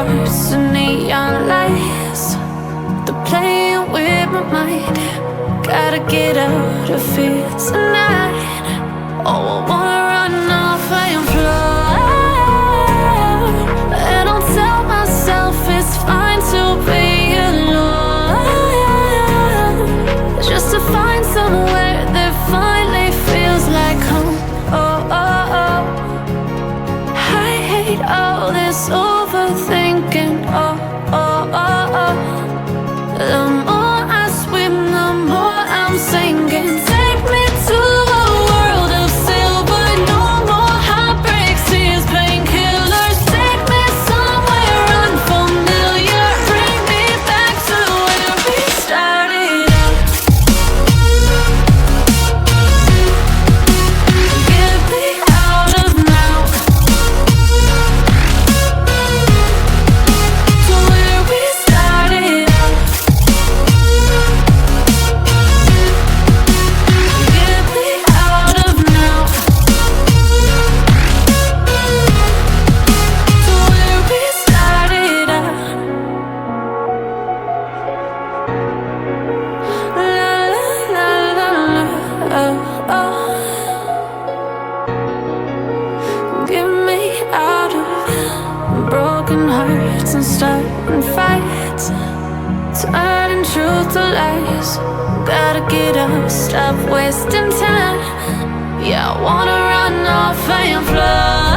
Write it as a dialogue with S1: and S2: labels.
S1: hearts and neon lights. They're playing with my mind. Gotta get out of here tonight. Oh, I wanna run off and fly. And I'll tell myself it's fine to be alone, just to find somewhere that finally feels like home. Oh, oh, oh. I hate all this overthinking. Oh, oh, oh, oh. The more I swim, the more I'm sinking. Take me to a world of silver. No more heartbreaks, tears, painkillers. Take me somewhere unfamiliar. Bring me back to where we started out. Get me out of now, to where we started out. Get me out of now, to where we started out. La la la la la, oh, oh. Get me out of broken hearts and starting fights, turning truth to lies. Gotta get up, stop wasting time. Yeah, I wanna run off and fly.